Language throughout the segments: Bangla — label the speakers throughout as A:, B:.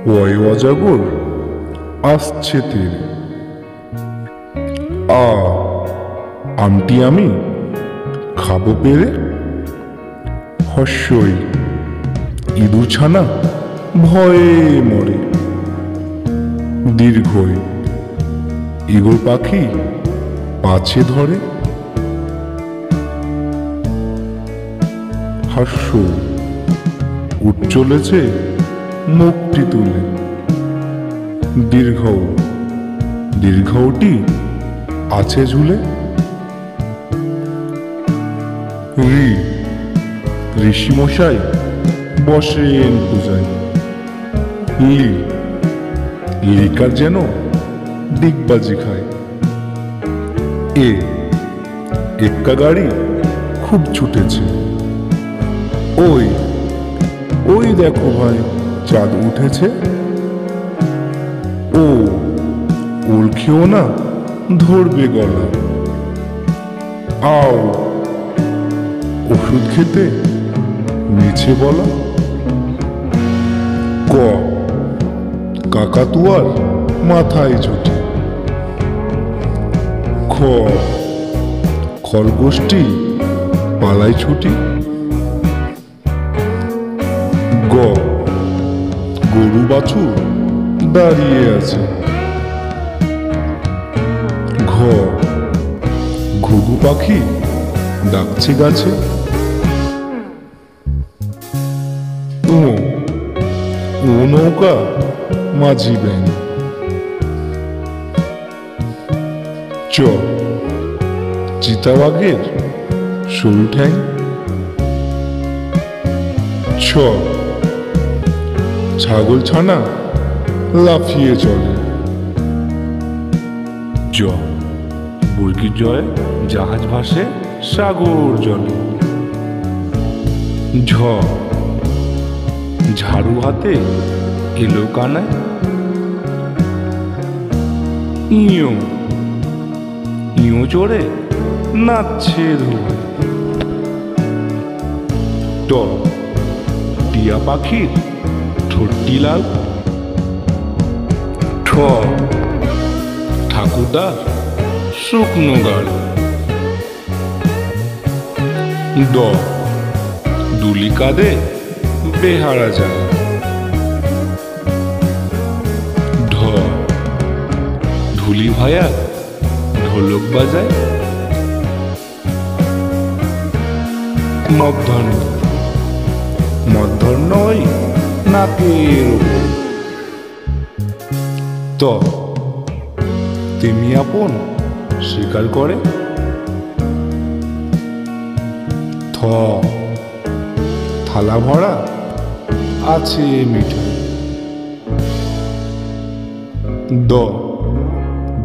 A: ওই অজাগর আসছে তীরে। আমটি আমি খাবো পেরে। হস্যই ইঁদুর ছানা ভয়ে মরে। দীর্ঘই ঈগল পাখি পাছে ধরে। হাস্য উঠ চলেছে মুখটি তুলে। দীর্ঘটি আছে ঝুলে। ঋষিমশাই বসেন পূজায়। লিকার যেন ডিগবাজি খায়। এক্কা গাড়ি খুব ছুটেছে। ওই দেখো ভাই, চাঁদ উঠেছে। ওল খেও না, ধরবে গলা। আও ওষুধ খেতে মিছে বলা। কাকাতুয়ার মাথায় ঝুঁটি। খরগোশটি পালাই ছুটি। গরু বাছুর দাঁড়িয়ে আছে। ঘুঘু পাখি ডাকছে গাছে। ও নৌকা মাঝি ব্যাং। চিতাবাঘের সরু ঠ্যাং। ছাগল ছানা লাফিয়ে চলে। বর্গির জয় জাহাজ ভাসে সাগর জলে। ঝাড়ু হাতে এলো কানায়। ইঁয়ো চড়ে নাচছে ধোয়ায়। টিয়া পাখির ঠোঁটটি লাল। ঠাকুরদার শুকনো গাল। দুলি কাঁদে বেহারা যায়। ঢুলি ভায়া ঢোলক বাজায়। মধ্যাহ্ন ওই নাকের ওপর। তেমি আপন স্বীকার করে। থালা ভরা আছে মিঠাই।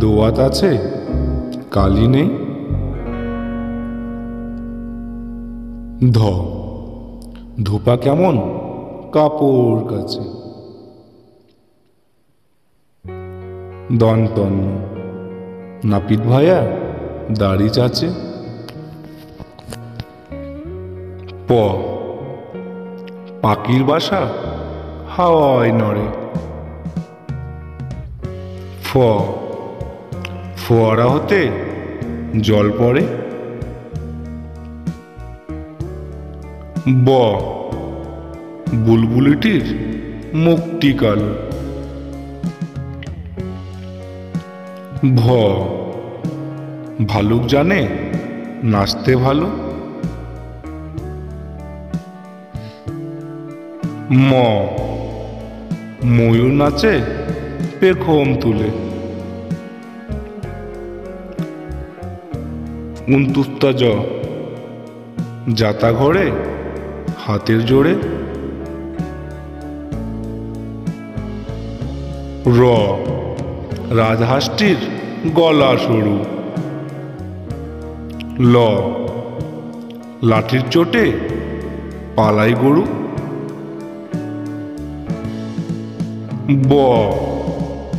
A: দোয়াত আছে কালি নেই। ধোপা কেমন কাপড় কাছে। দন্তন্য নাপিত ভায়া দাড়ি চাচে। পাখির বাসা হাওয়ায় নড়ে। ফোয়ারা হতে জল পড়ে। বুলবুলিটির মুখটি কালো। ভালুক জানে নাচতে ভালো। ময়ূর নাচে পেখম তুলে। উনতুস্তা যাতা ঘরে হাতের জোরে। রাজহাঁসটির গলা সরু। লাঠির চোটে পালাই গরু।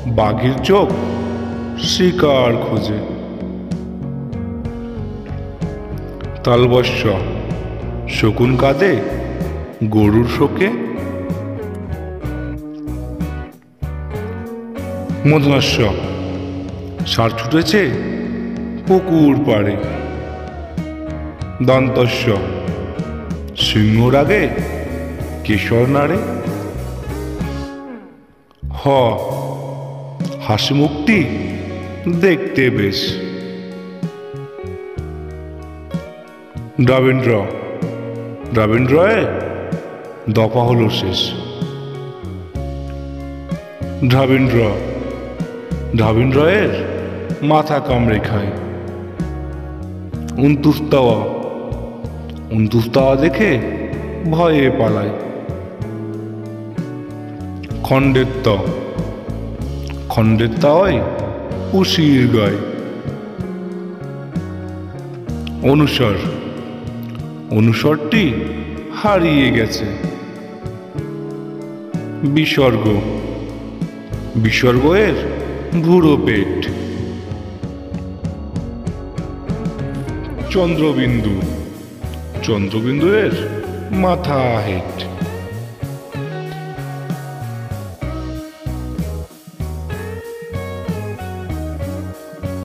A: বাঘের চোখ শিকার খোঁজে। তালবস্য শকুন কাঁদে গরুর শোকে। মূর্ধন্য ষ ষাঁড় ছুটেছে পুকুর পাড়ে। দন্তস্ব সিংহর আগে কেশর নাড়ে। হ হাসি মুখটি দেখতে বেশ। দ্রাবিন্দ্র দ্রাবিন্দ্রয়ে দফা হলো শেষ। দ্রাবিন্দ্র দ্রাবিন্দ্রয়ের মাথা কামড়ে খায়। উনতুস্তাওয়া দেখে ভয়ে পালায়। খণ্ডের তাওয়ায় উশির গায়। অনুসরটি হারিয়ে গেছে। বিসর্গের ভুরো পেট। চন্দ্রবিন্দুর মাথা হেট।